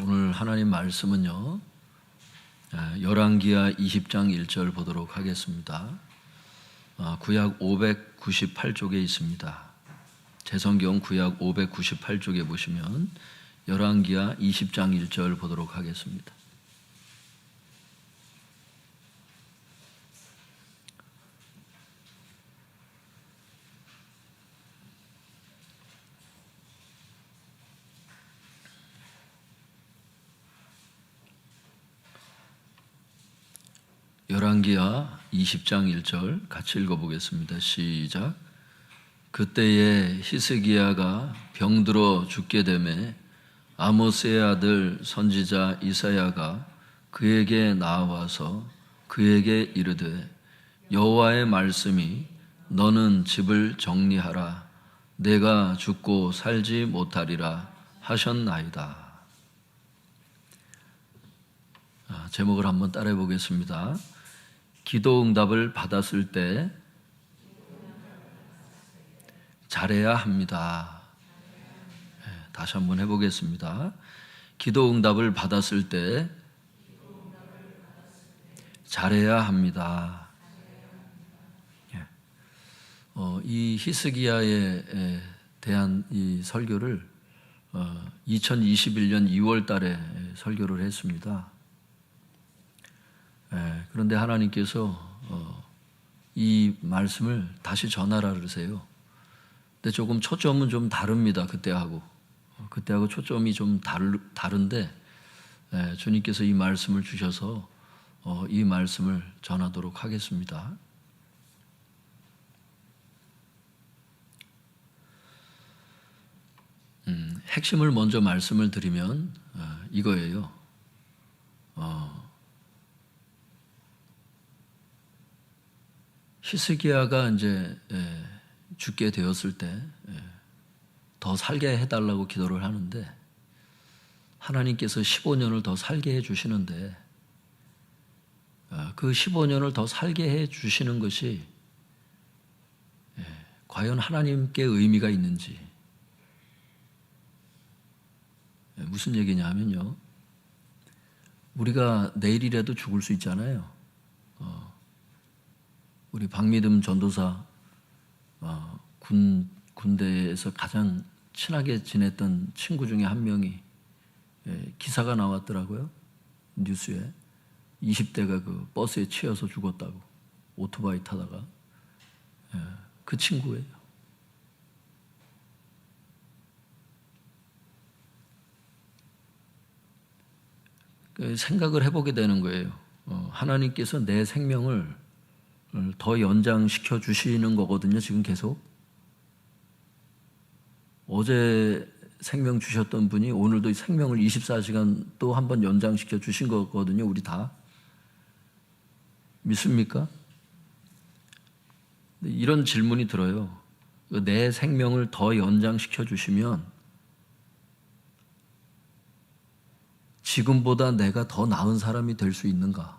오늘 하나님 말씀은요, 열왕기하 20장 1절 보도록 하겠습니다. 구약 598쪽에 있습니다. 제 성경 구약 598쪽에 보시면 열왕기하 20장 1절 보도록 하겠습니다. 열왕기하 20장 1절 같이 읽어보겠습니다. 시작. 그때에 히스기야가 병들어 죽게 되매 아모스의 아들 선지자 이사야가 그에게 나와서 그에게 이르되 여호와의 말씀이 너는 집을 정리하라 내가 죽고 살지 못하리라 하셨나이다. 제목을 한번 따라해 보겠습니다. 기도 응답을 받았을 때 잘해야 합니다. 다시 한번 해보겠습니다. 기도 응답을 받았을 때 잘해야 합니다. 이 히스기야에 대한 이 설교를 2021년 2월 달에 설교를 했습니다. 그런데 하나님께서 이 말씀을 다시 전하라 그러세요. 근데 조금 초점은 좀 다릅니다. 그때하고 초점이 좀 다른데 주님께서 이 말씀을 주셔서 이 말씀을 전하도록 하겠습니다. 핵심을 먼저 말씀을 드리면 이거예요. 히스기야가 이제 죽게 되었을 때 더 살게 해달라고 기도를 하는데 하나님께서 15년을 더 살게 해주시는데 그 15년을 더 살게 해주시는 것이 과연 하나님께 의미가 있는지. 무슨 얘기냐 하면요, 우리가 내일이라도 죽을 수 있잖아요. 우리 박미듬 전도사 군대에서 가장 친하게 지냈던 친구 중에 한 명이 기사가 나왔더라고요. 뉴스에 20대가 그 버스에 치여서 죽었다고, 오토바이 타다가. 그 친구예요. 생각을 해보게 되는 거예요. 하나님께서 내 생명을 더 연장시켜 주시는 거거든요. 지금 계속 어제 생명 주셨던 분이 오늘도 생명을 24시간 또 한 번 연장시켜 주신 거거든요. 우리 다 믿습니까? 이런 질문이 들어요. 내 생명을 더 연장시켜 주시면 지금보다 내가 더 나은 사람이 될 수 있는가?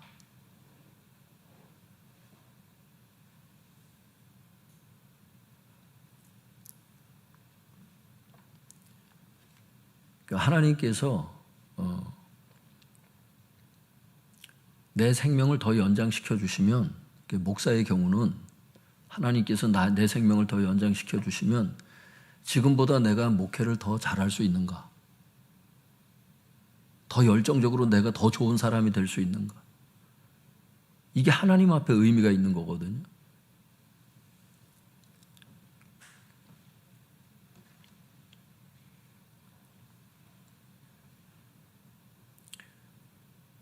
하나님께서 내 생명을 더 연장시켜 주시면, 목사의 경우는 하나님께서 내 생명을 더 연장시켜 주시면 지금보다 내가 목회를 더 잘할 수 있는가? 더 열정적으로 내가 더 좋은 사람이 될 수 있는가? 이게 하나님 앞에 의미가 있는 거거든요.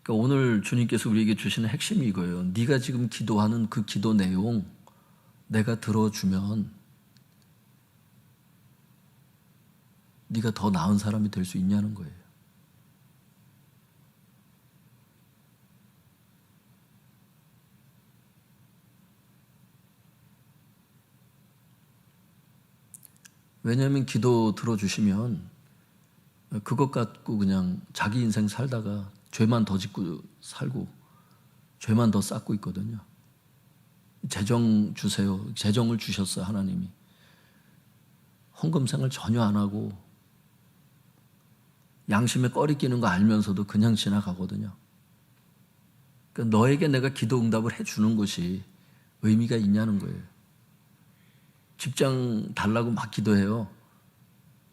그러니까 오늘 주님께서 우리에게 주시는 핵심이 이거예요. 네가 지금 기도하는 그 기도 내용 내가 들어주면 네가 더 나은 사람이 될 수 있냐는 거예요. 왜냐하면 기도 들어주시면 그것 갖고 그냥 자기 인생 살다가 죄만 더 짓고 살고 죄만 더 쌓고 있거든요. 재정 주세요. 재정을 주셨어요. 하나님이. 헌금생활 전혀 안 하고 양심에 꺼리 끼는 거 알면서도 그냥 지나가거든요. 그러니까 너에게 내가 기도 응답을 해주는 것이 의미가 있냐는 거예요. 직장 달라고 막 기도해요.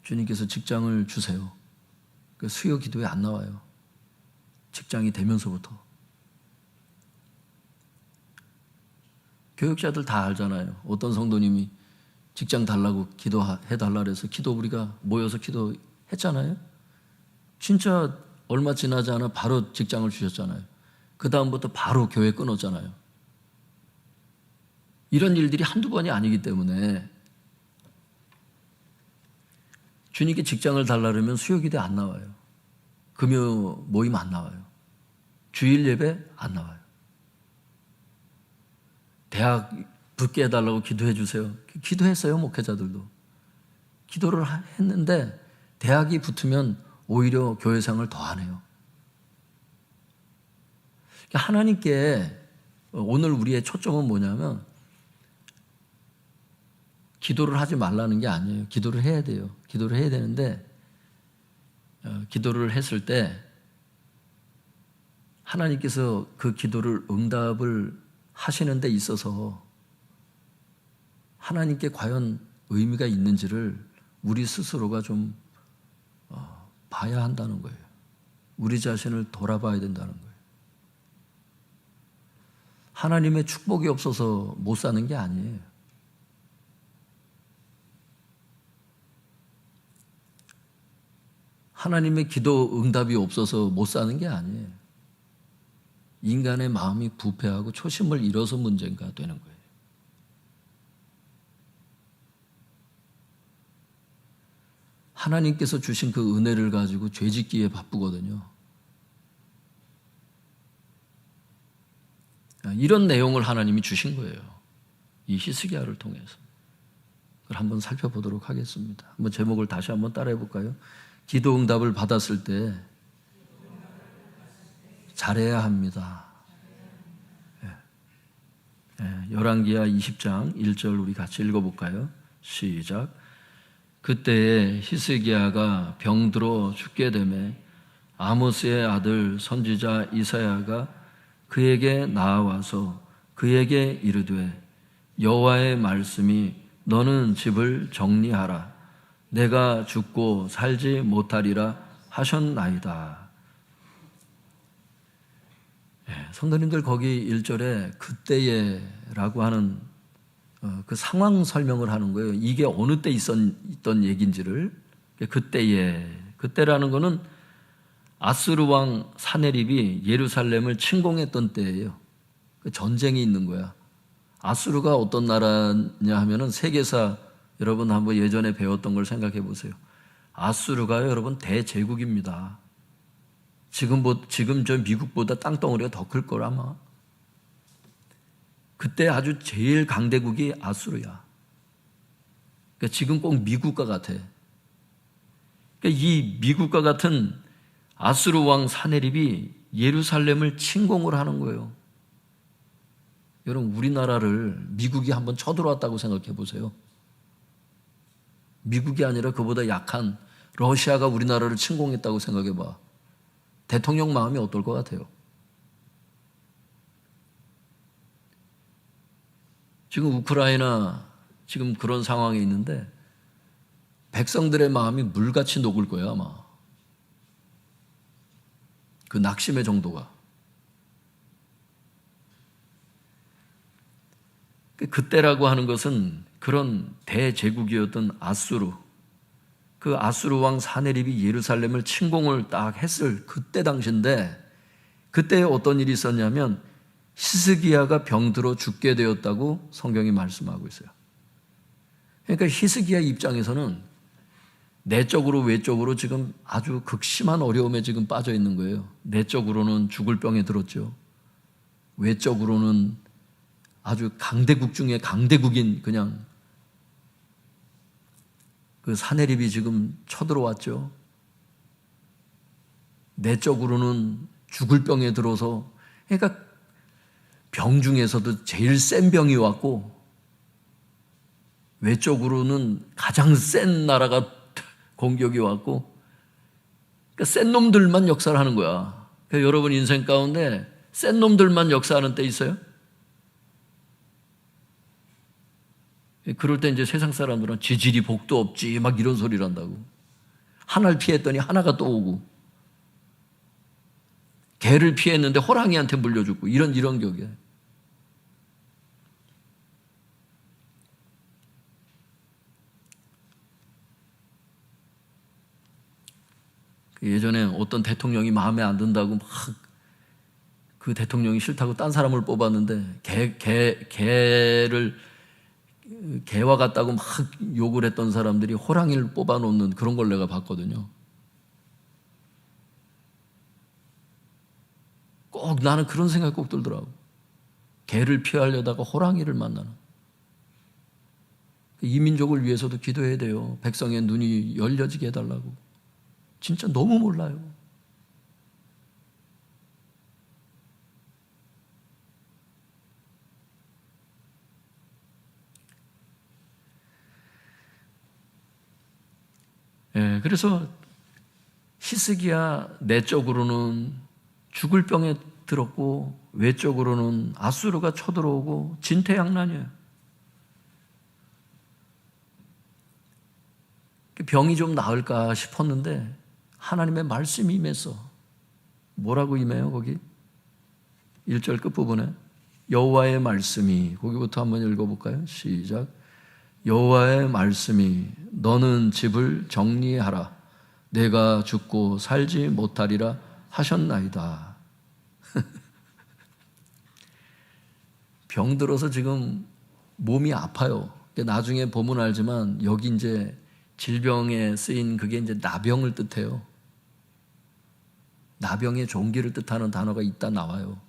주님께서 직장을 주세요. 그 수요 기도에 안 나와요. 직장이 되면서부터. 교육자들 다 알잖아요. 어떤 성도님이 직장 달라고 기도해달라 그래서 우리가 모여서 기도했잖아요. 진짜 얼마 지나지 않아 바로 직장을 주셨잖아요. 그 다음부터 바로 교회 끊었잖아요. 이런 일들이 한두 번이 아니기 때문에 주님께 직장을 달라 그러면 수요기대 안 나와요. 금요 모임 안 나와요. 주일 예배 안 나와요. 대학 붙게 해달라고 기도해 주세요. 기도했어요, 목회자들도. 기도를 했는데 대학이 붙으면 오히려 교회생활을 더 안 해요. 하나님께 오늘 우리의 초점은 뭐냐면 기도를 하지 말라는 게 아니에요. 기도를 해야 돼요. 기도를 해야 되는데 기도를 했을 때 하나님께서 그 기도를 응답을 하시는 데 있어서 하나님께 과연 의미가 있는지를 우리 스스로가 좀 봐야 한다는 거예요. 우리 자신을 돌아봐야 된다는 거예요. 하나님의 축복이 없어서 못 사는 게 아니에요. 하나님의 기도 응답이 없어서 못 사는 게 아니에요. 인간의 마음이 부패하고 초심을 잃어서 문제가 되는 거예요. 하나님께서 주신 그 은혜를 가지고 죄짓기에 바쁘거든요. 이런 내용을 하나님이 주신 거예요. 이 히스기야를 통해서. 그걸 한번 살펴보도록 하겠습니다. 한번 제목을 다시 한번 따라해 볼까요? 기도 응답을 받았을 때 잘해야 합니다. 열왕기하 20장 1절 우리 같이 읽어볼까요? 시작. 그때에 히스기야가 병들어 죽게 되매 아모스의 아들 선지자 이사야가 그에게 나아와서 그에게 이르되 여호와의 말씀이 너는 집을 정리하라. 내가 죽고 살지 못하리라 하셨나이다. 성도님들 거기 1절에 그때에라고 하는 그 상황 설명을 하는 거예요. 이게 어느 때 있었던 얘기인지를. 그때라는 거는 아수르 왕 사네립이 예루살렘을 침공했던 때예요. 전쟁이 있는 거야. 아수르가 어떤 나라냐 하면은 세계사 여러분 한번 예전에 배웠던 걸 생각해 보세요. 아수르가요, 여러분 대제국입니다. 지금 저 미국보다 땅덩어리가 더 클 걸 아마. 그때 아주 제일 강대국이 아수르야. 그러니까 지금 꼭 미국과 같아. 그러니까 이 미국과 같은 아수르 왕 사네립이 예루살렘을 침공을 하는 거예요. 여러분 우리나라를 미국이 한번 쳐들어왔다고 생각해 보세요. 미국이 아니라 그보다 약한 러시아가 우리나라를 침공했다고 생각해 봐. 대통령 마음이 어떨 것 같아요? 지금 우크라이나 지금 그런 상황에 있는데 백성들의 마음이 물같이 녹을 거예요 아마. 그 낙심의 정도가. 그때라고 하는 것은 그런 대제국이었던 아수르, 그 아수르 왕 사네립이 예루살렘을 침공을 딱 했을 그때 당시인데, 그때 어떤 일이 있었냐면 히스기야가 병들어 죽게 되었다고 성경이 말씀하고 있어요. 그러니까 히스기야 입장에서는 내적으로 외적으로 지금 아주 극심한 어려움에 지금 빠져 있는 거예요. 내적으로는 죽을 병에 들었죠. 외적으로는 아주 강대국 중에 강대국인 그냥 그 사네립이 지금 쳐들어왔죠. 내적으로는 죽을 병에 들어서, 그러니까 병 중에서도 제일 센 병이 왔고 외적으로는 가장 센 나라가 공격이 왔고 그러니까 센 놈들만 역사를 하는 거야. 그러니까 여러분 인생 가운데 센 놈들만 역사하는 때 있어요? 그럴 때 이제 세상 사람들은 지질이 복도 없지 막 이런 소리를 한다고. 하나를 피했더니 하나가 또 오고, 개를 피했는데 호랑이한테 물려 죽고, 이런 격이에요. 예전에 어떤 대통령이 마음에 안 든다고 막 그 대통령이 싫다고 딴 사람을 뽑았는데 개와 같다고 막 욕을 했던 사람들이 호랑이를 뽑아놓는 그런 걸 내가 봤거든요. 꼭 나는 그런 생각이 꼭 들더라고. 개를 피하려다가 호랑이를 만나는. 이 민족을 위해서도 기도해야 돼요. 백성의 눈이 열려지게 해달라고. 진짜 너무 몰라요. 그래서 히스기야 내적으로는 죽을 병에 들었고 외적으로는 아수르가 쳐들어오고 진퇴양난이에요. 병이 좀 나을까 싶었는데 하나님의 말씀이 임했어. 뭐라고 임해요 거기? 1절 끝부분에 여호와의 말씀이, 거기부터 한번 읽어볼까요? 시작. 여호와의 말씀이 너는 집을 정리하라. 내가 죽고 살지 못하리라 하셨나이다. 병들어서 지금 몸이 아파요. 나중에 보면 알지만 여기 이제 질병에 쓰인 그게 이제 나병을 뜻해요. 나병의 종기를 뜻하는 단어가 있다 나와요.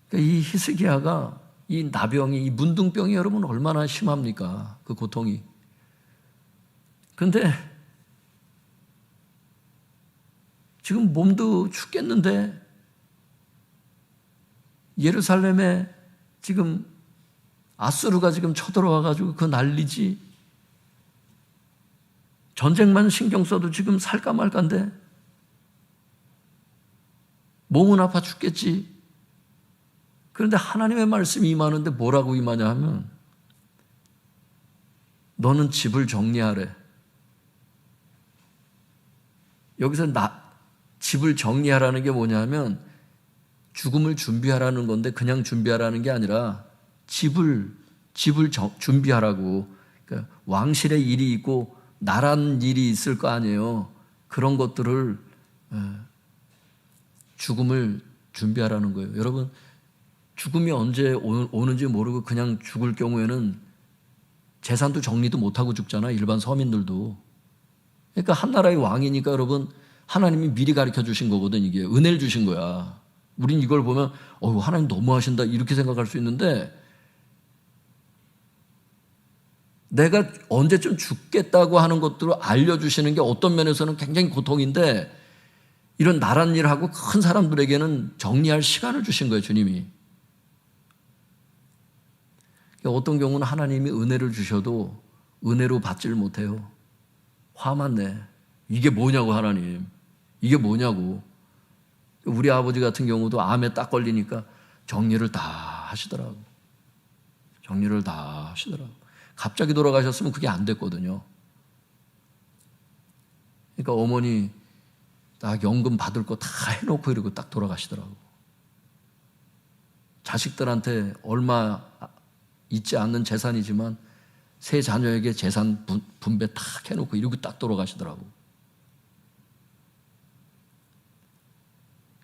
그러니까 이 히스기야가 이 나병이, 이 문둥병이 여러분 얼마나 심합니까? 그 고통이. 근데 지금 몸도 죽겠는데 예루살렘에 지금 아수르가 지금 쳐들어와가지고 그 난리지. 전쟁만 신경 써도 지금 살까 말까인데 몸은 아파 죽겠지. 그런데 하나님의 말씀이 임하는데 뭐라고 임하냐 하면 너는 집을 정리하래. 여기서 집을 정리하라는 게 뭐냐면 죽음을 준비하라는 건데 그냥 준비하라는 게 아니라 집을 준비하라고. 그러니까 왕실의 일이 있고 나란 일이 있을 거 아니에요. 그런 것들을 죽음을 준비하라는 거예요. 여러분 죽음이 언제 오는지 모르고 그냥 죽을 경우에는 재산도 정리도 못하고 죽잖아. 일반 서민들도. 그러니까 한 나라의 왕이니까 여러분 하나님이 미리 가르쳐 주신 거거든. 이게 은혜를 주신 거야. 우린 이걸 보면 하나님 너무하신다 이렇게 생각할 수 있는데 내가 언제쯤 죽겠다고 하는 것들을 알려주시는 게 어떤 면에서는 굉장히 고통인데 이런 나란 일하고 큰 사람들에게는 정리할 시간을 주신 거예요. 주님이. 어떤 경우는 하나님이 은혜를 주셔도 은혜로 받지를 못해요. 화만 내. 이게 뭐냐고 하나님. 이게 뭐냐고. 우리 아버지 같은 경우도 암에 딱 걸리니까 정리를 다 하시더라고. 정리를 다 하시더라고. 갑자기 돌아가셨으면 그게 안 됐거든요. 그러니까 어머니 딱 연금 받을 거 다 해놓고 이러고 딱 돌아가시더라고. 자식들한테 얼마 있지 않는 재산이지만 세 자녀에게 재산 분배 딱 해놓고 이러고 딱 돌아가시더라고.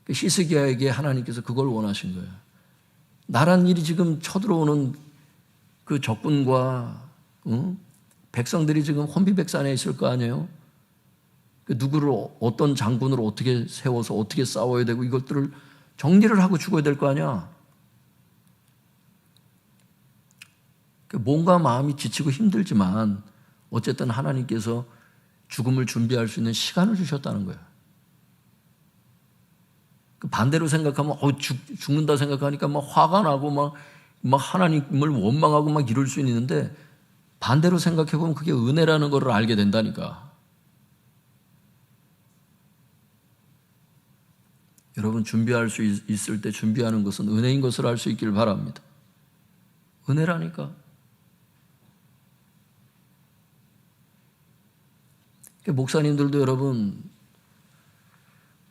히스기야에게 하나님께서 그걸 원하신 거예요. 나란 일이 지금 쳐들어오는 그 적군과 백성들이 지금 혼비백산에 있을 거 아니에요. 누구를 어떤 장군으로 어떻게 세워서 어떻게 싸워야 되고 이것들을 정리를 하고 죽어야 될 거 아니야. 몸과 마음이 지치고 힘들지만 어쨌든 하나님께서 죽음을 준비할 수 있는 시간을 주셨다는 거예요. 반대로 생각하면 죽는다 생각하니까 막 화가 나고 막 하나님을 원망하고 막 이럴 수 있는데 반대로 생각해 보면 그게 은혜라는 것을 알게 된다니까. 여러분 준비할 수 있을 때 준비하는 것은 은혜인 것을 알 수 있길 바랍니다. 은혜라니까. 목사님들도 여러분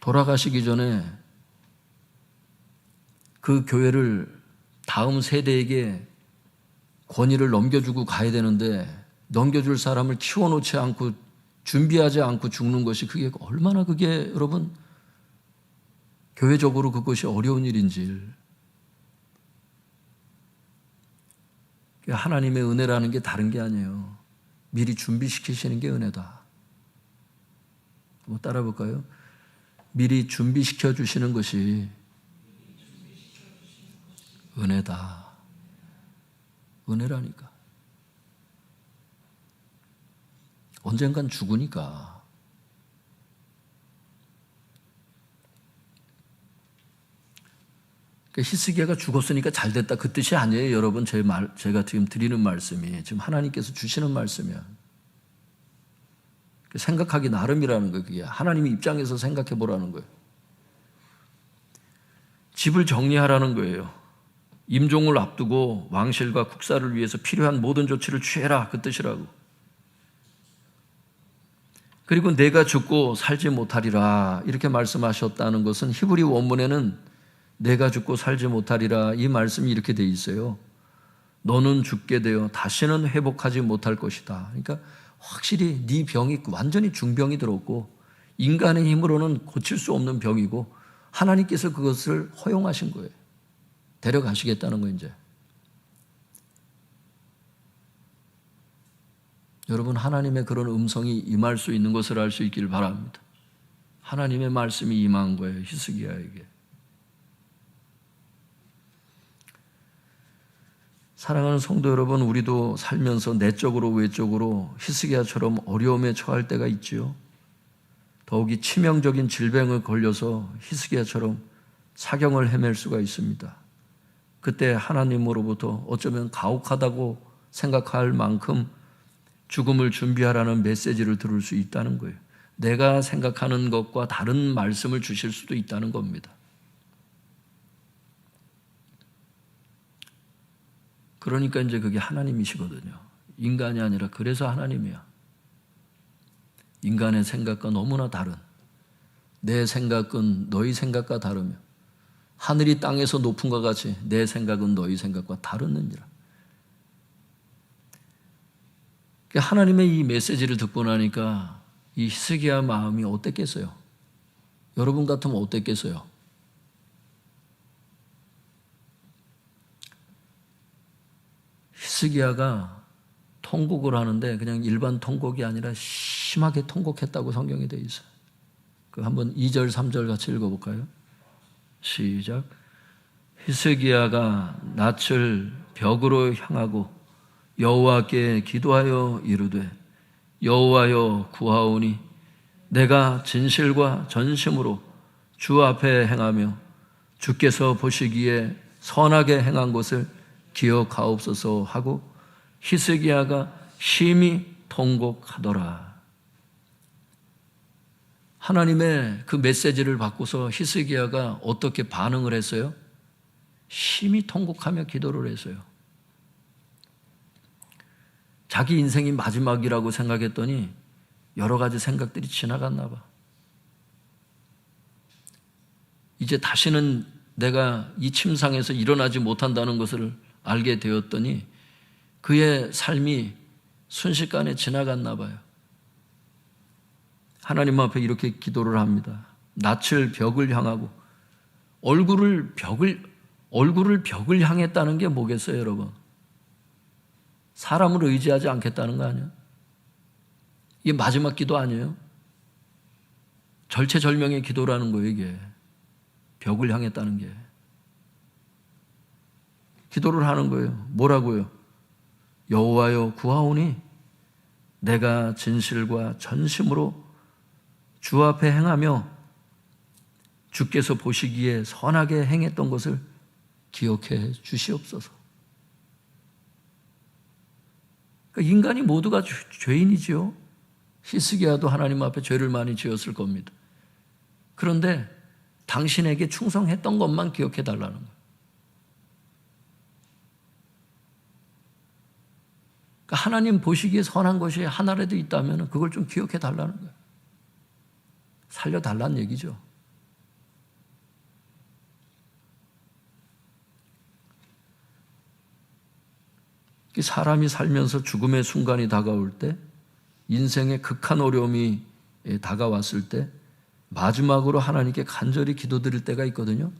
돌아가시기 전에 그 교회를 다음 세대에게 권위를 넘겨주고 가야 되는데 넘겨줄 사람을 키워놓지 않고 준비하지 않고 죽는 것이 그게 얼마나 그게 여러분 교회적으로 그것이 어려운 일인지. 하나님의 은혜라는 게 다른 게 아니에요. 미리 준비시키시는 게 은혜다. 한번 따라 볼까요? 미리 준비시켜 주시는 것이 은혜다. 은혜라니까. 언젠간 죽으니까. 히스기야가 죽었으니까 잘 됐다 그 뜻이 아니에요. 여러분 제가 지금 드리는 말씀이 지금 하나님께서 주시는 말씀이야. 생각하기 나름이라는 거예요. 그게 하나님의 입장에서 생각해 보라는 거예요. 집을 정리하라는 거예요. 임종을 앞두고 왕실과 국사를 위해서 필요한 모든 조치를 취해라 그 뜻이라고. 그리고 내가 죽고 살지 못하리라 이렇게 말씀하셨다는 것은 히브리 원문에는 내가 죽고 살지 못하리라 이 말씀이 이렇게 돼 있어요. 너는 죽게 되어 다시는 회복하지 못할 것이다. 그러니까 확실히 네 병이 완전히 중병이 들었고 인간의 힘으로는 고칠 수 없는 병이고 하나님께서 그것을 허용하신 거예요. 데려가시겠다는 거예요. 이제 여러분 하나님의 그런 음성이 임할 수 있는 것을 알 수 있기를 바랍니다. 하나님의 말씀이 임한 거예요. 히스기야에게. 사랑하는 성도 여러분, 우리도 살면서 내적으로 외적으로 히스기야처럼 어려움에 처할 때가 있지요. 더욱이 치명적인 질병을 걸려서 히스기야처럼 사경을 헤맬 수가 있습니다. 그때 하나님으로부터 어쩌면 가혹하다고 생각할 만큼 죽음을 준비하라는 메시지를 들을 수 있다는 거예요. 내가 생각하는 것과 다른 말씀을 주실 수도 있다는 겁니다. 그러니까 이제 그게 하나님이시거든요. 인간이 아니라 그래서 하나님이야. 인간의 생각과 너무나 다른, 내 생각은 너희 생각과 다르며 하늘이 땅에서 높은 것 같이 내 생각은 너희 생각과 다르느니라. 하나님의 이 메시지를 듣고 나니까 이 히스기야 마음이 어땠겠어요? 여러분 같으면 어땠겠어요? 히스기야가 통곡을 하는데 그냥 일반 통곡이 아니라 심하게 통곡했다고 성경에 되어 있어요. 그 한번 2절 3절 같이 읽어볼까요? 시작. 히스기야가 낯을 벽으로 향하고 여호와께 기도하여 이르되 여호와여 구하오니 내가 진실과 전심으로 주 앞에 행하며 주께서 보시기에 선하게 행한 것을 기억하옵소서 하고 히스기야가 심히 통곡하더라. 하나님의 그 메시지를 받고서 히스기야가 어떻게 반응을 했어요? 심히 통곡하며 기도를 했어요. 자기 인생이 마지막이라고 생각했더니 여러 가지 생각들이 지나갔나 봐. 이제 다시는 내가 이 침상에서 일어나지 못한다는 것을 알게 되었더니 그의 삶이 순식간에 지나갔나 봐요. 하나님 앞에 이렇게 기도를 합니다. 낯을 벽을 향하고 얼굴을 벽을 향했다는 게 뭐겠어요, 여러분? 사람을 의지하지 않겠다는 거 아니에요? 이게 마지막 기도 아니에요? 절체절명의 기도라는 거예요, 이게. 벽을 향했다는 게. 기도를 하는 거예요. 뭐라고요? 여호와여 구하오니 내가 진실과 전심으로 주 앞에 행하며 주께서 보시기에 선하게 행했던 것을 기억해 주시옵소서. 그러니까 인간이 모두가 죄인이지요. 히스기야도 하나님 앞에 죄를 많이 지었을 겁니다. 그런데 당신에게 충성했던 것만 기억해 달라는 거예요. 그러니까 하나님 보시기에 선한 것이 하나라도 있다면 그걸 좀 기억해 달라는 거예요. 살려달라는 얘기죠. 사람이 살면서 죽음의 순간이 다가올 때, 인생의 극한 어려움이 다가왔을 때 마지막으로 하나님께 간절히 기도드릴 때가 있거든요.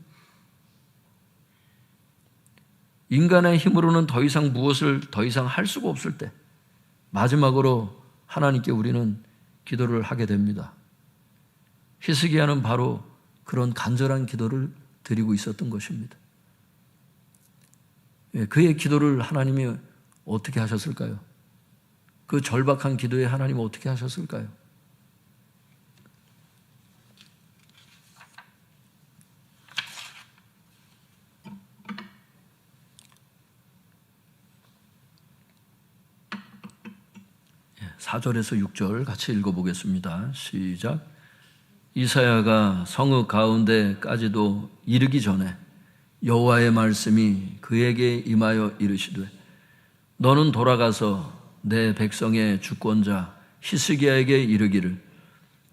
인간의 힘으로는 더 이상 무엇을 더 이상 할 수가 없을 때 마지막으로 하나님께 우리는 기도를 하게 됩니다. 히스기야는 바로 그런 간절한 기도를 드리고 있었던 것입니다. 그의 기도를 하나님이 어떻게 하셨을까요? 그 절박한 기도에 하나님은 어떻게 하셨을까요? 예, 4절에서 6절 같이 읽어보겠습니다. 시작. 이사야가 성읍 가운데까지도 이르기 전에 여호와의 말씀이 그에게 임하여 이르시되 너는 돌아가서 내 백성의 주권자 히스기야에게 이르기를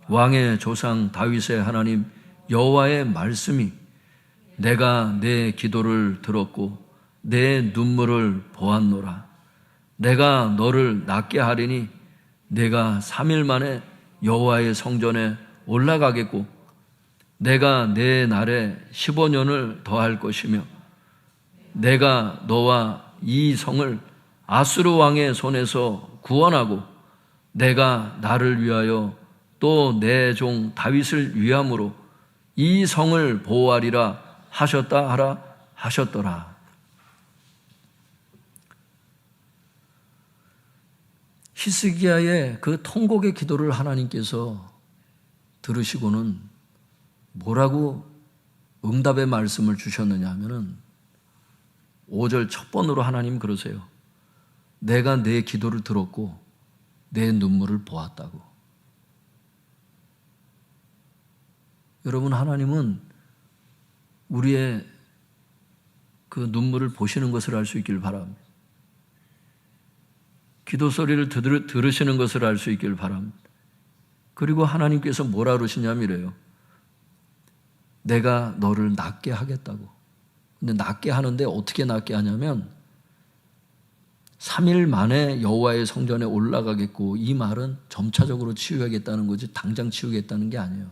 왕의 조상 다윗의 하나님 여호와의 말씀이 내가 내 기도를 들었고 내 눈물을 보았노라. 내가 너를 낫게 하리니 내가 3일 만에 여호와의 성전에 올라가겠고 내가 내 날에 15년을 더할 것이며 내가 너와 이 성을 아수르 왕의 손에서 구원하고 내가 나를 위하여 또 내 종 다윗을 위함으로 이 성을 보호하리라 하셨다 하라 하셨더라. 히스기야의 그 통곡의 기도를 하나님께서 들으시고는 뭐라고 응답의 말씀을 주셨느냐 하면은 5절 첫 번으로 하나님 그러세요. 내가 내 기도를 들었고 내 눈물을 보았다고. 여러분, 하나님은 우리의 그 눈물을 보시는 것을 알 수 있길 바랍니다. 기도 소리를 들으시는 것을 알 수 있길 바랍니다. 그리고 하나님께서 뭐라 그러시냐면 이래요. 내가 너를 낫게 하겠다고. 근데 낫게 하는데 어떻게 낫게 하냐면 3일 만에 여호와의 성전에 올라가겠고, 이 말은 점차적으로 치유하겠다는 거지 당장 치우겠다는 게 아니에요.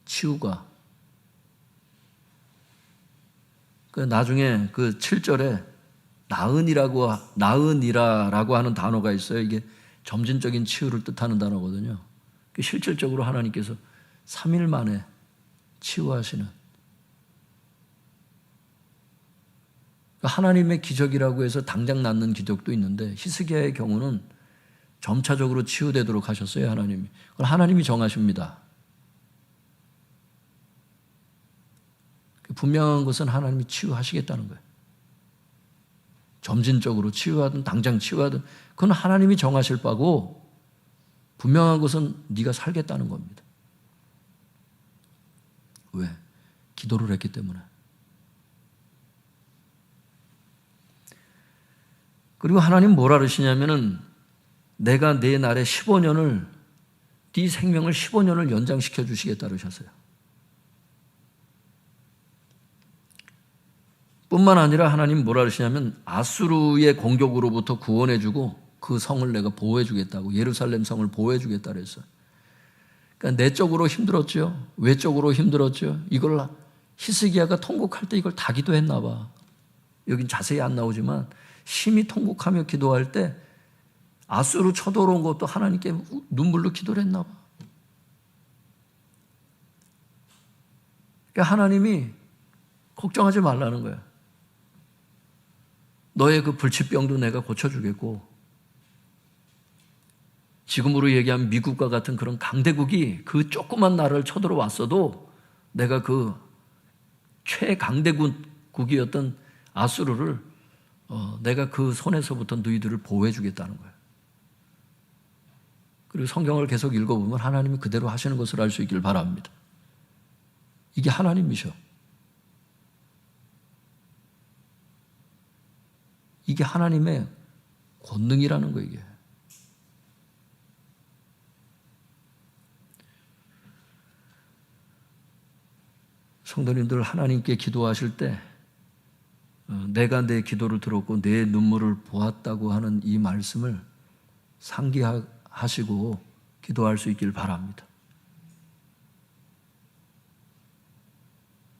치유가. 나중에 그 7절에 나으니라라고 하는 단어가 있어요. 이게 점진적인 치유를 뜻하는 단어거든요. 실질적으로 하나님께서 3일 만에 치유하시는, 하나님의 기적이라고 해서 당장 낫는 기적도 있는데 히스기야의 경우는 점차적으로 치유되도록 하셨어요. 하나님이. 그걸 하나님이 정하십니다. 분명한 것은 하나님이 치유하시겠다는 거예요. 점진적으로 치유하든 당장 치유하든 그건 하나님이 정하실 바고, 분명한 것은 네가 살겠다는 겁니다. 왜? 기도를 했기 때문에. 그리고 하나님 뭐라 그러시냐면은 내가 내 날에 15년을, 네 생명을 15년을 연장시켜 주시겠다 그러셨어요. 뿐만 아니라 하나님 뭐라 그러시냐면 아수르의 공격으로부터 구원해 주고 그 성을 내가 보호해 주겠다고, 예루살렘 성을 보호해 주겠다 그랬어요. 그러니까 내적으로 힘들었죠. 외적으로 힘들었죠. 이걸 히스기야가 통곡할 때 이걸 다 기도했나 봐. 여긴 자세히 안 나오지만 심히 통곡하며 기도할 때 아수르 쳐들어온 것도 하나님께 눈물로 기도를 했나 봐. 그러니까 하나님이 걱정하지 말라는 거야. 너의 그 불치병도 내가 고쳐주겠고, 지금으로 얘기하면 미국과 같은 그런 강대국이 그 조그만 나라를 쳐들어왔어도 내가 그 최강대국이었던 아수르를 내가 그 손에서부터 너희들을 보호해 주겠다는 거예요. 그리고 성경을 계속 읽어보면 하나님이 그대로 하시는 것을 알 수 있길 바랍니다. 이게 하나님이셔. 이게 하나님의 권능이라는 거예요. 이게. 성도님들, 하나님께 기도하실 때 내가 내 기도를 들었고 내 눈물을 보았다고 하는 이 말씀을 상기하시고 기도할 수 있길 바랍니다.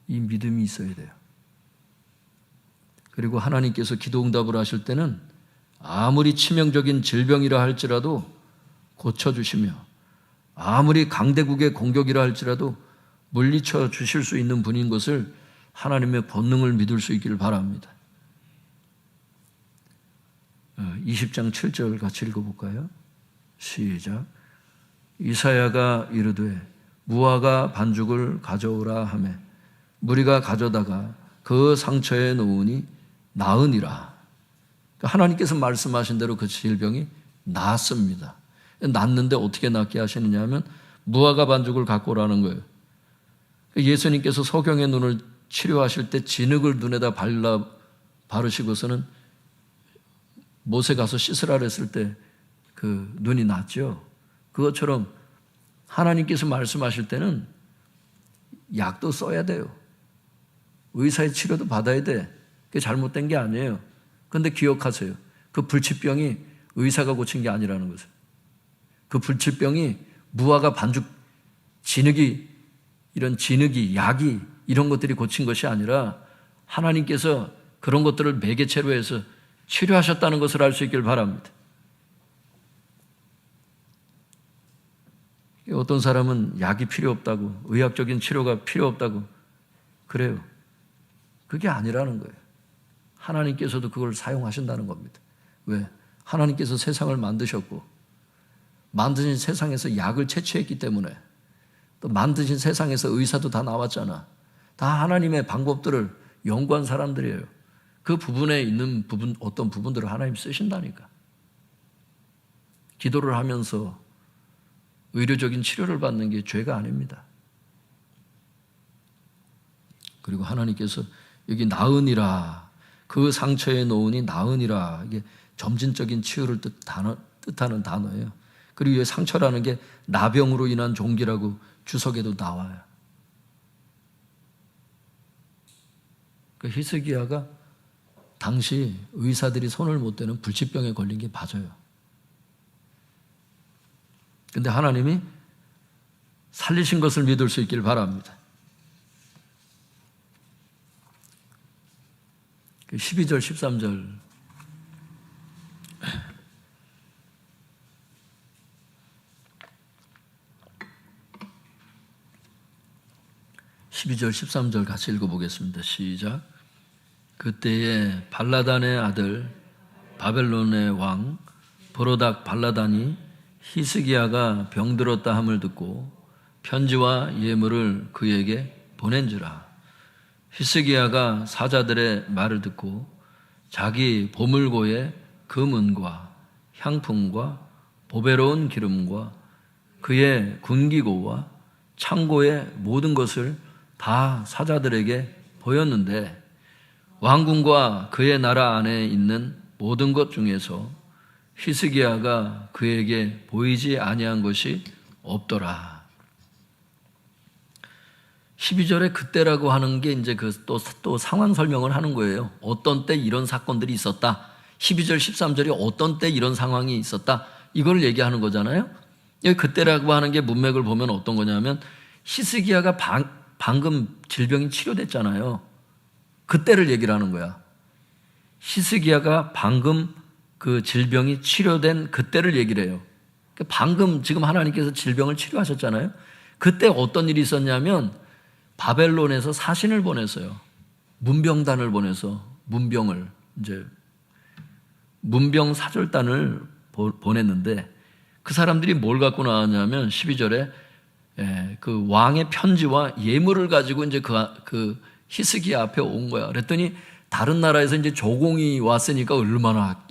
이 믿음이 있어야 돼요. 그리고 하나님께서 기도 응답을 하실 때는 아무리 치명적인 질병이라 할지라도 고쳐주시며 아무리 강대국의 공격이라 할지라도 물리쳐 주실 수 있는 분인 것을 하나님의 본능을 믿을 수 있기를 바랍니다. 20장 7절 같이 읽어볼까요? 시작. 이사야가 이르되 무화과 반죽을 가져오라 하매 무리가 가져다가 그 상처에 놓으니 나으니라. 하나님께서 말씀하신 대로 그 질병이 낫습니다. 낫는데 어떻게 낫게 하시느냐 하면 무화과 반죽을 갖고 오라는 거예요. 예수님께서 소경의 눈을 치료하실 때 진흙을 눈에다 바르시고서는 못에 가서 씻으라 그랬을 때 그 눈이 났죠. 그것처럼 하나님께서 말씀하실 때는 약도 써야 돼요. 의사의 치료도 받아야 돼. 그게 잘못된 게 아니에요. 그런데 기억하세요. 그 불치병이 의사가 고친 게 아니라는 것을. 그 불치병이 무화과 반죽 진흙이, 이런 진흙이, 약이, 이런 것들이 고친 것이 아니라 하나님께서 그런 것들을 매개체로 해서 치료하셨다는 것을 알 수 있길 바랍니다. 어떤 사람은 약이 필요 없다고, 의학적인 치료가 필요 없다고 그래요. 그게 아니라는 거예요. 하나님께서도 그걸 사용하신다는 겁니다. 왜? 하나님께서 세상을 만드셨고 만드신 세상에서 약을 채취했기 때문에, 또 만드신 세상에서 의사도 다 나왔잖아. 다 하나님의 방법들을 연구한 사람들이에요. 그 부분에 있는 어떤 부분들을 하나님 쓰신다니까. 기도를 하면서 의료적인 치료를 받는 게 죄가 아닙니다. 그리고 하나님께서 여기 나으니라, 그 상처에 놓으니 나으니라, 이게 점진적인 치유를 뜻하는 단어예요. 그리고 이 상처라는 게 나병으로 인한 종기라고 주석에도 나와요. 그 히스기야가 당시 의사들이 손을 못 대는 불치병에 걸린 게 맞아요. 근데 하나님이 살리신 것을 믿을 수 있길 바랍니다. 12절, 13절. 12절, 13절 같이 읽어보겠습니다. 시작. 그때에 발라단의 아들 바벨론의 왕 브로닥 발라단이 히스기야가 병들었다 함을 듣고 편지와 예물을 그에게 보낸지라. 히스기야가 사자들의 말을 듣고 자기 보물고의 금은과 향품과 보배로운 기름과 그의 군기고와 창고의 모든 것을 다 사자들에게 보였는데 왕궁과 그의 나라 안에 있는 모든 것 중에서 히스기야가 그에게 보이지 아니한 것이 없더라. 12절에 그때라고 하는 게 이제 또 상황 설명을 하는 거예요. 어떤 때 이런 사건들이 있었다. 12절, 13절이 어떤 때 이런 상황이 있었다. 이걸 얘기하는 거잖아요. 여기 그때라고 하는 게 문맥을 보면 어떤 거냐면 히스기야가 방금 질병이 치료됐잖아요. 그때를 얘기를 하는 거야. 히스기야가 방금 그 질병이 치료된 그때를 얘기를 해요. 방금 지금 하나님께서 질병을 치료하셨잖아요. 그때 어떤 일이 있었냐면 바벨론에서 사신을 보냈어요. 문병단을 보내서 문병 사절단을 보냈는데 그 사람들이 뭘 갖고 나왔냐면 12절에 그 왕의 편지와 예물을 가지고 이제 그 히스기야 앞에 온 거야. 그랬더니 다른 나라에서 이제 조공이 왔으니까 얼마나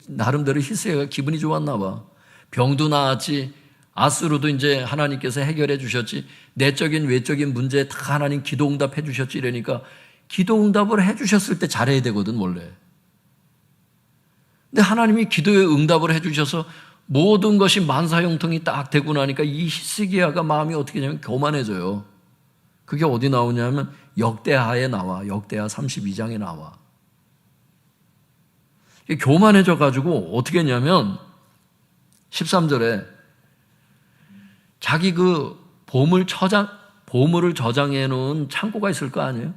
나름대로 히스기야가 기분이 좋았나 봐. 병도 나았지, 아스로도 이제 하나님께서 해결해 주셨지. 내적인 외적인 문제 다 하나님 기도 응답해 주셨지. 이러니까 기도 응답을 해 주셨을 때 잘해야 되거든 원래. 근데 하나님이 기도에 응답을 해 주셔서 모든 것이 만사형통이 딱 되고 나니까 이 히스기야가 마음이 어떻게 되냐면 교만해져요. 그게 어디 나오냐면 역대하에 나와. 역대하 32장에 나와. 교만해져 가지고 어떻게 했냐면 13절에 자기 그 보물을 저장해 놓은 창고가 있을 거 아니에요?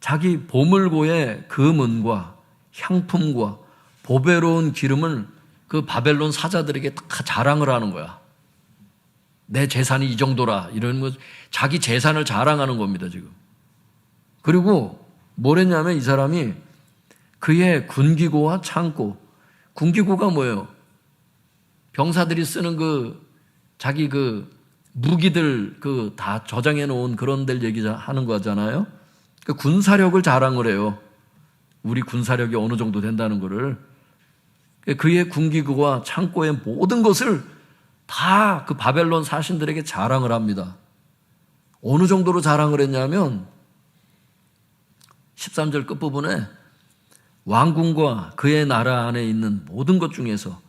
자기 보물고의 금은과 향품과 보배로운 기름을 그 바벨론 사자들에게 다 자랑을 하는 거야. 내 재산이 이 정도라. 이런 거 자기 재산을 자랑하는 겁니다, 지금. 그리고 뭐랬냐면 이 사람이 그의 군기고와 창고. 군기고가 뭐예요? 병사들이 쓰는 자기 무기들 다 저장해 놓은 그런 데를 얘기하는 거잖아요. 그 군사력을 자랑을 해요. 우리 군사력이 어느 정도 된다는 거를. 그의 군기구와 창고의 모든 것을 다 그 바벨론 사신들에게 자랑을 합니다. 어느 정도로 자랑을 했냐면 13절 끝부분에 왕궁과 그의 나라 안에 있는 모든 것 중에서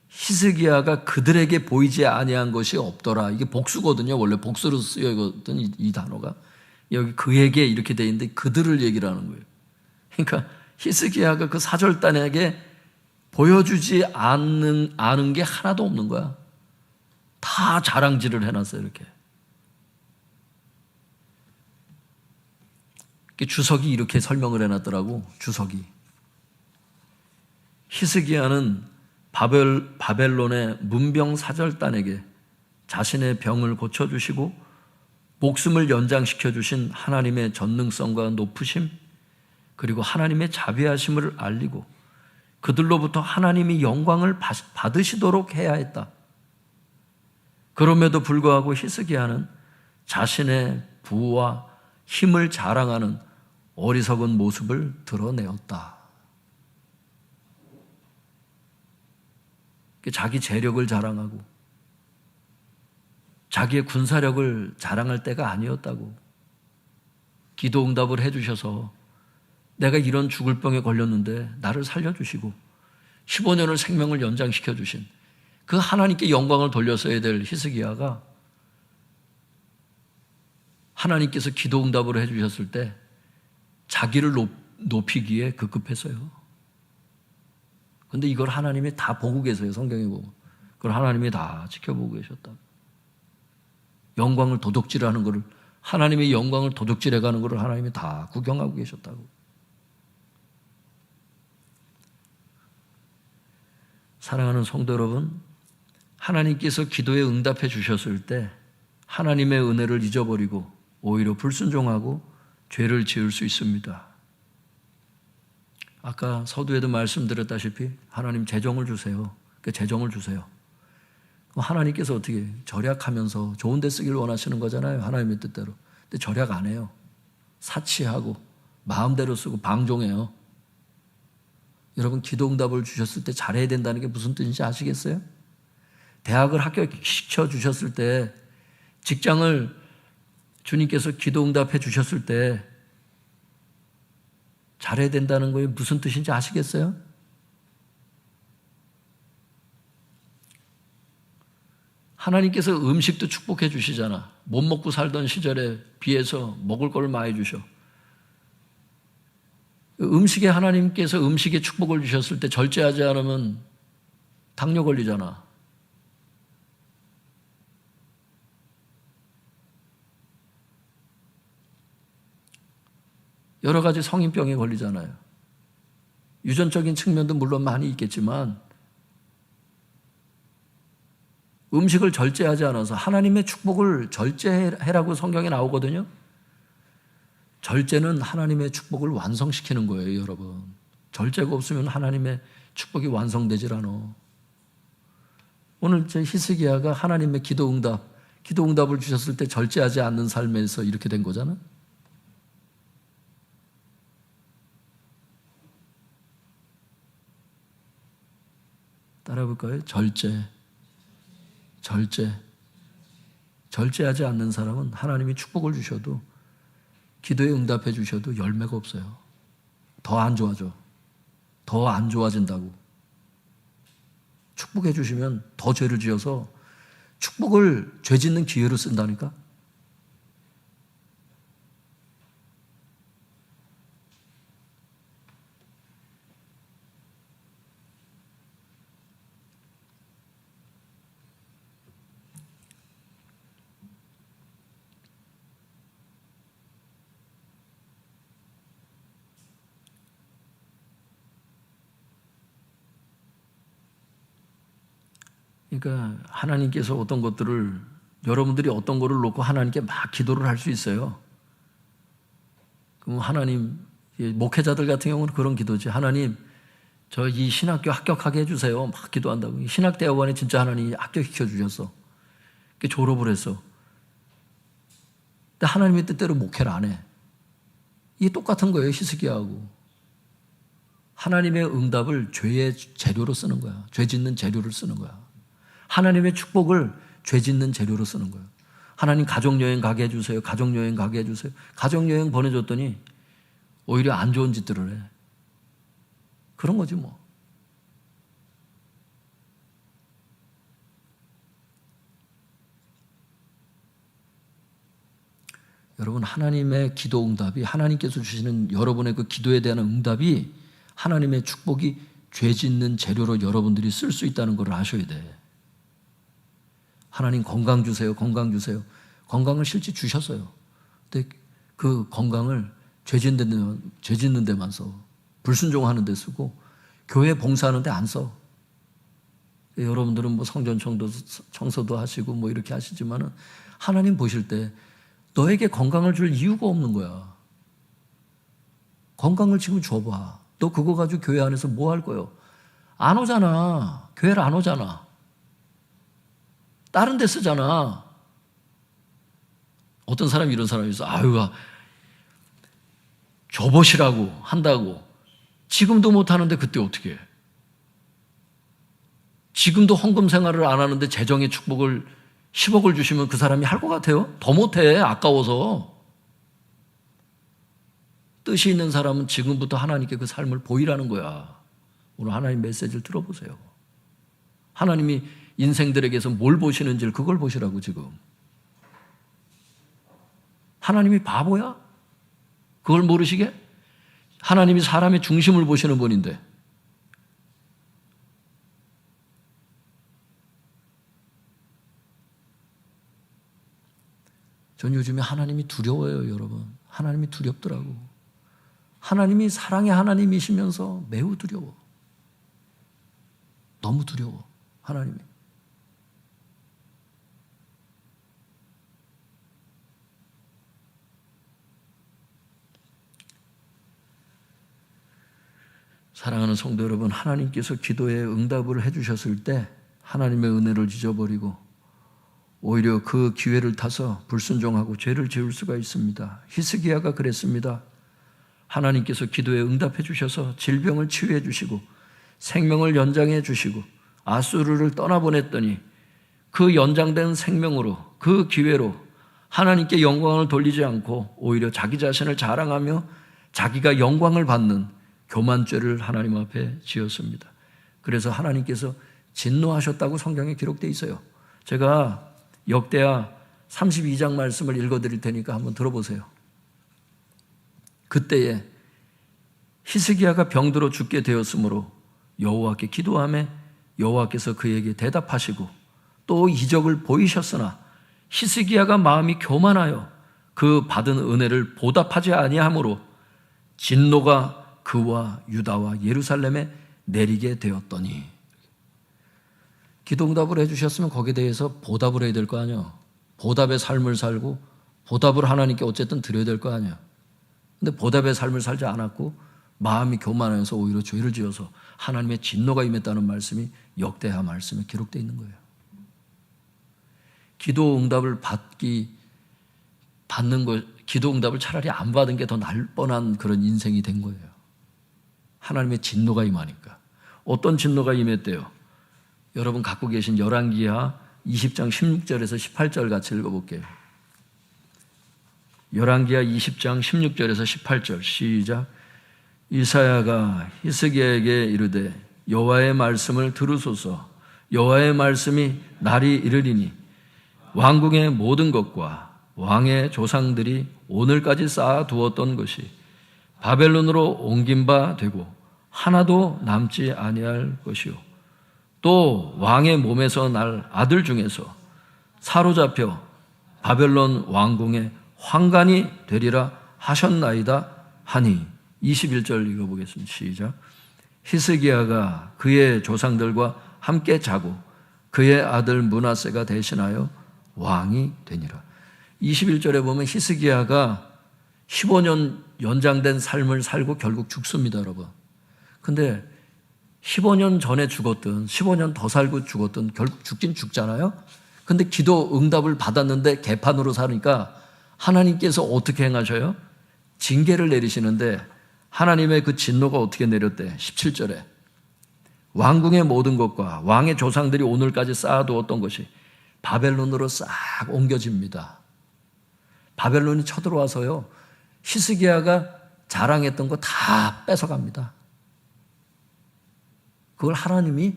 히스기야가 그들에게 보이지 아니한 것이 없더라. 이게 복수거든요. 원래 복수로 쓰여있거든 이 단어가. 여기 그에게 이렇게 돼 있는데 그들을 얘기를 하는 거예요. 그러니까 히스기야가 그 사절단에게 보여주지 않은 게 하나도 없는 거야. 다 자랑질을 해놨어요. 이렇게. 주석이 이렇게 설명을 해놨더라고. 주석이. 히스기야는 바벨론의 문병 사절단에게 자신의 병을 고쳐주시고 목숨을 연장시켜 주신 하나님의 전능성과 높으심 그리고 하나님의 자비하심을 알리고 그들로부터 하나님이 영광을 받으시도록 해야 했다. 그럼에도 불구하고 히스기야는 자신의 부와 힘을 자랑하는 어리석은 모습을 드러내었다. 자기 재력을 자랑하고 자기의 군사력을 자랑할 때가 아니었다고. 기도 응답을 해주셔서 내가 이런 죽을 병에 걸렸는데 나를 살려주시고 15년을 생명을 연장시켜 주신 그 하나님께 영광을 돌렸어야 될 히스기야가 하나님께서 기도 응답을 해주셨을 때 자기를 높이기에 급급했어요. 근데 이걸 하나님이 다 보고 계세요. 성경에 보면. 그걸 하나님이 다 지켜보고 계셨다. 영광을 도둑질하는 것을 하나님의 영광을 도둑질해가는 것을 하나님이 다 구경하고 계셨다고. 사랑하는 성도 여러분, 하나님께서 기도에 응답해 주셨을 때 하나님의 은혜를 잊어버리고 오히려 불순종하고 죄를 지을 수 있습니다. 아까 서두에도 말씀드렸다시피 하나님 재정을 주세요. 그 재정을 주세요. 하나님께서 어떻게 절약하면서 좋은 데 쓰기를 원하시는 거잖아요. 하나님의 뜻대로. 근데 절약 안 해요. 사치하고 마음대로 쓰고 방종해요. 여러분 기도 응답을 주셨을 때 잘해야 된다는 게 무슨 뜻인지 아시겠어요? 대학을 합격시켜 주셨을 때 직장을 주님께서 기도 응답해 주셨을 때 잘해야 된다는 거에 무슨 뜻인지 아시겠어요? 하나님께서 음식도 축복해 주시잖아. 못 먹고 살던 시절에 비해서 먹을 걸 많이 주셔. 음식에 하나님께서 음식에 축복을 주셨을 때 절제하지 않으면 당뇨 걸리잖아. 여러 가지 성인병에 걸리잖아요. 유전적인 측면도 물론 많이 있겠지만 음식을 절제하지 않아서 하나님의 축복을 절제해라고 성경에 나오거든요. 절제는 하나님의 축복을 완성시키는 거예요, 여러분. 절제가 없으면 하나님의 축복이 완성되질 않아. 오늘 저 히스기야가 하나님의 기도 응답을 주셨을 때 절제하지 않는 삶에서 이렇게 된 거잖아. 따라해볼까요? 절제. 절제하지 않는 사람은 하나님이 축복을 주셔도 기도에 응답해 주셔도 열매가 없어요. 더 안 좋아져. 더 안 좋아진다고. 축복해 주시면 더 죄를 지어서 축복을 죄 짓는 기회로 쓴다니까. 그러니까 하나님께서 어떤 것들을 여러분들이 어떤 거를 놓고 하나님께 막 기도를 할 수 있어요. 그럼 하나님, 목회자들 같은 경우는 그런 기도지. 하나님, 저 이 신학교 합격하게 해주세요. 막 기도한다고. 신학대학원에 진짜 하나님이 합격시켜 주셨어. 졸업을 했어. 근데 하나님의 뜻대로 목회를 안 해. 이게 똑같은 거예요, 히스기야하고. 하나님의 응답을 죄의 재료로 쓰는 거야. 죄 짓는 재료를 쓰는 거야. 하나님의 축복을 죄 짓는 재료로 쓰는 거예요. 하나님 가족여행 가게 해주세요. 가족여행 가게 해주세요. 가족여행 보내줬더니 오히려 안 좋은 짓들을 해. 그런 거지 뭐. 여러분, 하나님의 기도 응답이, 하나님께서 주시는 여러분의 그 기도에 대한 응답이 하나님의 축복이 죄 짓는 재료로 여러분들이 쓸 수 있다는 걸 아셔야 돼. 하나님 건강 주세요. 건강 주세요. 건강을 실제 주셨어요. 근데 그 건강을 죄 짓는 데만 써. 불순종하는 데 쓰고 교회 봉사하는 데 안 써. 여러분들은 뭐 성전 청소도 하시고 뭐 이렇게 하시지만은 하나님 보실 때 너에게 건강을 줄 이유가 없는 거야. 건강을 지금 줘봐. 너 그거 가지고 교회 안에서 뭐 할 거예요? 안 오잖아. 교회를 안 오잖아. 다른 데 쓰잖아. 어떤 사람이 이런 사람이 있어. 아유, 줘보시라고 한다고. 지금도 못 하는데 그때 어떻게 해? 지금도 헌금 생활을 안 하는데 재정의 축복을 10억을 주시면 그 사람이 할 것 같아요? 더 못해. 아까워서. 뜻이 있는 사람은 지금부터 하나님께 그 삶을 보이라는 거야. 오늘 하나님 메시지를 들어보세요. 하나님이 인생들에게서 뭘 보시는지를 그걸 보시라고 지금. 하나님이 바보야? 그걸 모르시게? 하나님이 사람의 중심을 보시는 분인데. 전 요즘에 하나님이 두려워요, 여러분. 하나님이 두렵더라고. 하나님이 사랑의 하나님이시면서 매우 두려워. 너무 두려워, 하나님이. 사랑하는 성도 여러분, 하나님께서 기도에 응답을 해주셨을 때 하나님의 은혜를 잊어버리고 오히려 그 기회를 타서 불순종하고 죄를 지을 수가 있습니다. 히스기야가 그랬습니다. 하나님께서 기도에 응답해 주셔서 질병을 치유해 주시고 생명을 연장해 주시고 아수르를 떠나보냈더니 그 연장된 생명으로, 그 기회로 하나님께 영광을 돌리지 않고 오히려 자기 자신을 자랑하며 자기가 영광을 받는 교만죄를 하나님 앞에 지었습니다. 그래서 하나님께서 진노하셨다고 성경에 기록되어 있어요. 제가 역대하 32장 말씀을 읽어드릴 테니까 한번 들어보세요. 그때에 히스기야가 병들어 죽게 되었으므로 여호와께 기도하며 여호와께서 그에게 대답하시고 또 이적을 보이셨으나 히스기야가 마음이 교만하여 그 받은 은혜를 보답하지 아니하므로 진노가 그와 유다와 예루살렘에 내리게 되었더니. 기도응답을 해주셨으면 거기에 대해서 보답을 해야 될 거 아니야. 보답의 삶을 살고 보답을 하나님께 어쨌든 드려야 될 거 아니야. 근데 보답의 삶을 살지 않았고 마음이 교만해서 오히려 죄를 지어서 하나님의 진노가 임했다는 말씀이 역대하 말씀에 기록되어 있는 거예요. 기도응답을 받는 것, 기도응답을 차라리 안 받은 게 더 나을 뻔한 그런 인생이 된 거예요. 하나님의 진노가 임하니까. 어떤 진노가 임했대요? 여러분 갖고 계신 열왕기하 20장 16절에서 18절 같이 읽어볼게요. 열왕기하 20장 16절에서 18절 시작. 이사야가 히스기야에게 이르되 여호와의 말씀을 들으소서. 여호와의 말씀이 날이 이르리니 왕궁의 모든 것과 왕의 조상들이 오늘까지 쌓아두었던 것이 바벨론으로 옮긴 바 되고 하나도 남지 아니할 것이요 또 왕의 몸에서 날 아들 중에서 사로잡혀 바벨론 왕궁의 환관이 되리라 하셨나이다 하니. 21절 읽어보겠습니다. 시작. 히스기야가 그의 조상들과 함께 자고 그의 아들 므낫세가 대신하여 왕이 되니라. 21절에 보면 히스기야가 15년 연장된 삶을 살고 결국 죽습니다, 여러분. 근데 15년 전에 죽었든 15년 더 살고 죽었든 결국 죽긴 죽잖아요. 근데 기도 응답을 받았는데 개판으로 사니까 하나님께서 어떻게 행하셔요? 징계를 내리시는데 하나님의 그 진노가 어떻게 내렸대? 17절에 왕궁의 모든 것과 왕의 조상들이 오늘까지 쌓아두었던 것이 바벨론으로 싹 옮겨집니다. 바벨론이 쳐들어와서요, 히스기야가 자랑했던 거 다 뺏어갑니다. 그걸 하나님이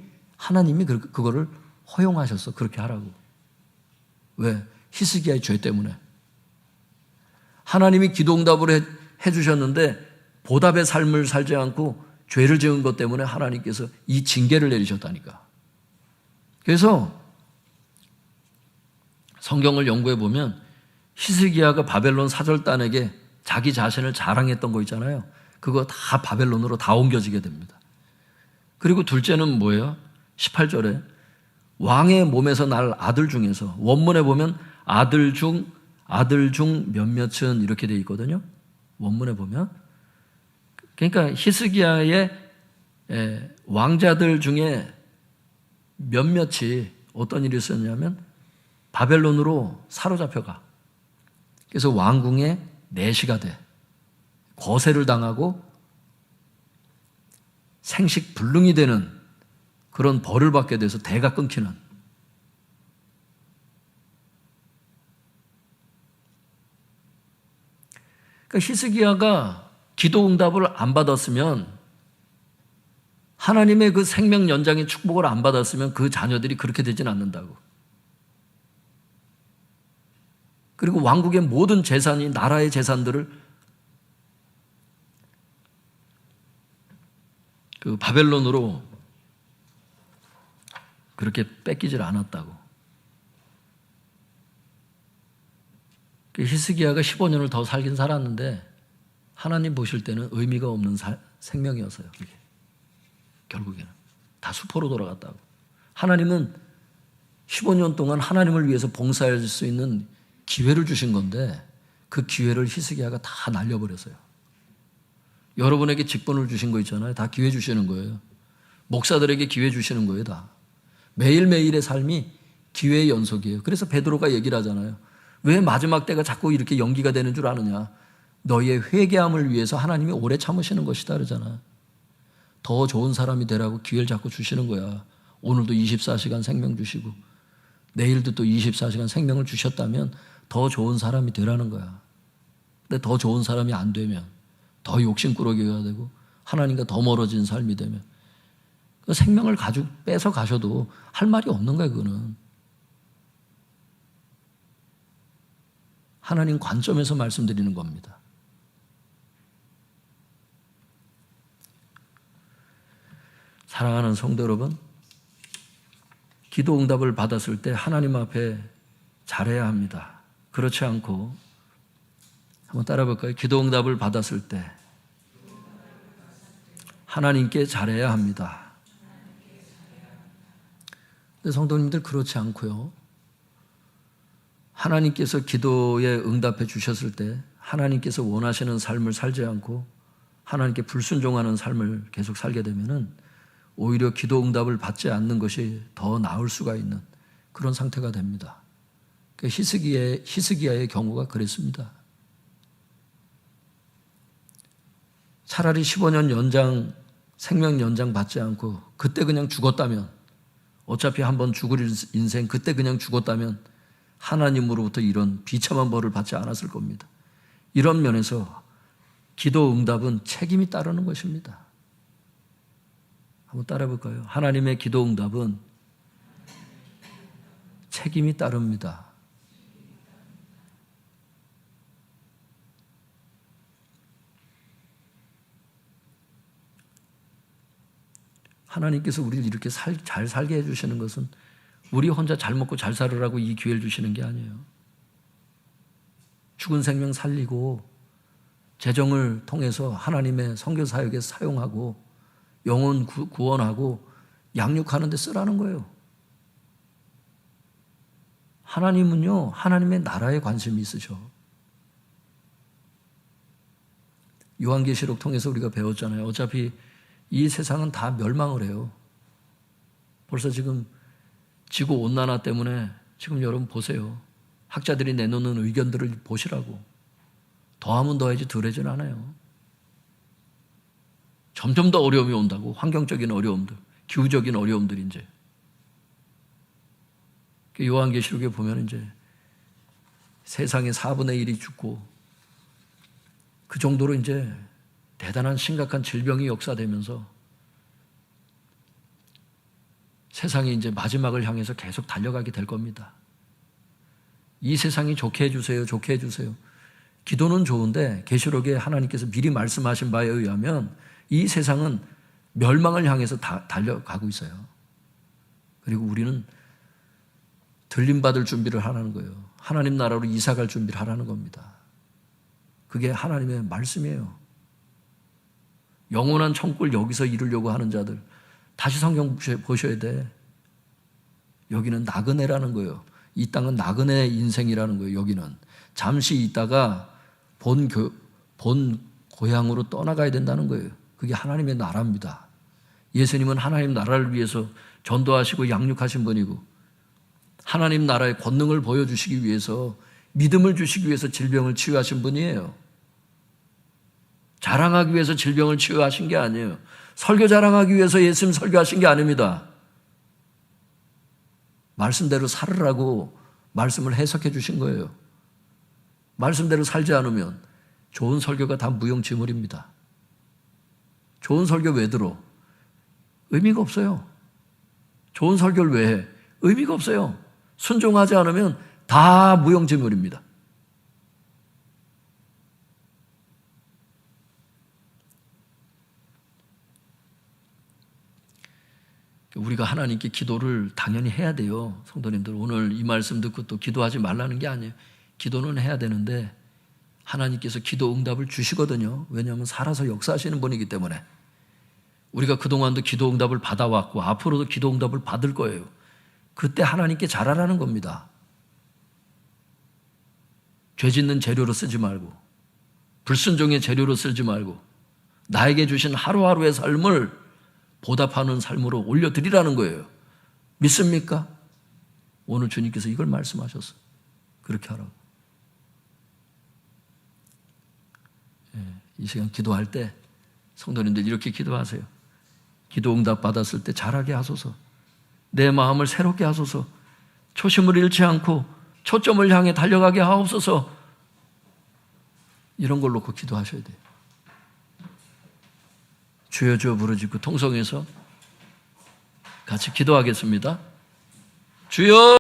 그거를 허용하셨어. 그렇게 하라고. 왜? 히스기야의 죄 때문에. 하나님이 기도응답을 해주셨는데 보답의 삶을 살지 않고 죄를 지은 것 때문에 하나님께서 이 징계를 내리셨다니까. 그래서 성경을 연구해 보면 히스기야가 바벨론 사절단에게 자기 자신을 자랑했던 거 있잖아요. 그거 다 바벨론으로 다 옮겨지게 됩니다. 그리고 둘째는 뭐예요? 18절에 왕의 몸에서 날 아들 중에서, 원문에 보면 아들 중 몇몇은 이렇게 돼 있거든요. 원문에 보면. 그러니까 히스기야의 왕자들 중에 몇몇이 어떤 일이 있었냐면 바벨론으로 사로잡혀가. 그래서 왕궁의 내시가 돼. 거세를 당하고 생식불능이 되는 그런 벌을 받게 돼서 대가 끊기는. 그러니까 히스기야가 기도 응답을 안 받았으면, 하나님의 그 생명 연장의 축복을 안 받았으면 그 자녀들이 그렇게 되진 않는다고. 그리고 왕국의 모든 재산이, 나라의 재산들을 그 바벨론으로 그렇게 뺏기질 않았다고. 그 히스기야가 15년을 더 살긴 살았는데 하나님 보실 때는 의미가 없는 생명이었어요. 그게. 결국에는 다 수포로 돌아갔다고. 하나님은 15년 동안 하나님을 위해서 봉사할 수 있는 기회를 주신 건데 그 기회를 히스기야가 다 날려버렸어요. 여러분에게 직분을 주신 거 있잖아요. 다 기회 주시는 거예요. 목사들에게 기회 주시는 거예요. 다. 매일매일의 삶이 기회의 연속이에요. 그래서 베드로가 얘기를 하잖아요. 왜 마지막 때가 자꾸 이렇게 연기가 되는 줄 아느냐. 너희의 회개함을 위해서 하나님이 오래 참으시는 것이다 그러잖아. 더 좋은 사람이 되라고 기회를 자꾸 주시는 거야. 오늘도 24시간 생명 주시고 내일도 또 24시간 생명을 주셨다면 더 좋은 사람이 되라는 거야. 근데 더 좋은 사람이 안 되면 더 욕심꾸러기가 되고 하나님과 더 멀어진 삶이 되면 그 생명을 뺏어 가셔도 할 말이 없는 거야. 그거는 하나님 관점에서 말씀드리는 겁니다. 사랑하는 성도 여러분, 기도 응답을 받았을 때 하나님 앞에 잘해야 합니다. 그렇지 않고, 한번 따라 볼까요? 기도 응답을 받았을 때 하나님께 잘해야 합니다. 근데 성도님들 그렇지 않고요. 하나님께서 기도에 응답해 주셨을 때 하나님께서 원하시는 삶을 살지 않고 하나님께 불순종하는 삶을 계속 살게 되면은 오히려 기도 응답을 받지 않는 것이 더 나을 수가 있는 그런 상태가 됩니다. 히스기야의 경우가 그랬습니다. 차라리 15년 생명 연장 받지 않고 그때 그냥 죽었다면 어차피 한번 죽을 인생, 그때 그냥 죽었다면 하나님으로부터 이런 비참한 벌을 받지 않았을 겁니다. 이런 면에서 기도 응답은 책임이 따르는 것입니다. 한번 따라해 볼까요? 하나님의 기도 응답은 책임이 따릅니다. 하나님께서 우리를 이렇게 잘 살게 해주시는 것은 우리 혼자 잘 먹고 잘 살으라고 이 기회를 주시는 게 아니에요. 죽은 생명 살리고 재정을 통해서 하나님의 선교 사역에 사용하고 영혼 구원하고 양육하는 데 쓰라는 거예요. 하나님은요, 하나님의 나라에 관심이 있으셔. 요한계시록 통해서 우리가 배웠잖아요. 어차피 이 세상은 다 멸망을 해요. 벌써 지금 지구온난화 때문에 지금 여러분 보세요. 학자들이 내놓는 의견들을 보시라고. 더하면 더해지 덜하지는 않아요. 점점 더 어려움이 온다고. 환경적인 어려움들, 기후적인 어려움들 이제. 요한계시록에 보면 이제 세상의 4분의 1이 죽고 그 정도로 이제 대단한 심각한 질병이 역사되면서 세상이 이제 마지막을 향해서 계속 달려가게 될 겁니다. 이 세상이 좋게 해주세요, 좋게 해주세요. 기도는 좋은데 계시록에 하나님께서 미리 말씀하신 바에 의하면 이 세상은 멸망을 향해서 달려가고 있어요. 그리고 우리는 들림받을 준비를 하라는 거예요. 하나님 나라로 이사갈 준비를 하라는 겁니다. 그게 하나님의 말씀이에요. 영원한 천국을 여기서 이루려고 하는 자들, 다시 성경 보셔야 돼. 여기는 나그네라는 거예요. 이 땅은 나그네 인생이라는 거예요. 여기는 잠시 있다가 본 고향으로 떠나가야 된다는 거예요. 그게 하나님의 나라입니다. 예수님은 하나님 나라를 위해서 전도하시고 양육하신 분이고 하나님 나라의 권능을 보여주시기 위해서, 믿음을 주시기 위해서 질병을 치유하신 분이에요. 자랑하기 위해서 질병을 치유하신 게 아니에요. 설교 자랑하기 위해서 예수님 설교하신 게 아닙니다. 말씀대로 살으라고 말씀을 해석해 주신 거예요. 말씀대로 살지 않으면 좋은 설교가 다 무용지물입니다. 좋은 설교 왜 들어? 의미가 없어요. 좋은 설교를 왜 해? 의미가 없어요. 순종하지 않으면 다 무용지물입니다. 우리가 하나님께 기도를 당연히 해야 돼요. 성도님들, 오늘 이 말씀 듣고 또 기도하지 말라는 게 아니에요. 기도는 해야 되는데 하나님께서 기도 응답을 주시거든요. 왜냐하면 살아서 역사하시는 분이기 때문에. 우리가 그동안도 기도 응답을 받아왔고 앞으로도 기도 응답을 받을 거예요. 그때 하나님께 잘하라는 겁니다. 죄 짓는 재료로 쓰지 말고, 불순종의 재료로 쓰지 말고, 나에게 주신 하루하루의 삶을 보답하는 삶으로 올려드리라는 거예요. 믿습니까? 오늘 주님께서 이걸 말씀하셨어요. 그렇게 하라고. 이 시간 기도할 때 성도님들 이렇게 기도하세요. 기도 응답 받았을 때 잘하게 하소서. 내 마음을 새롭게 하소서. 초심을 잃지 않고 초점을 향해 달려가게 하옵소서. 이런 걸 놓고 기도하셔야 돼요. 주여 주여 부르짖고 통성해서 같이 기도하겠습니다. 주여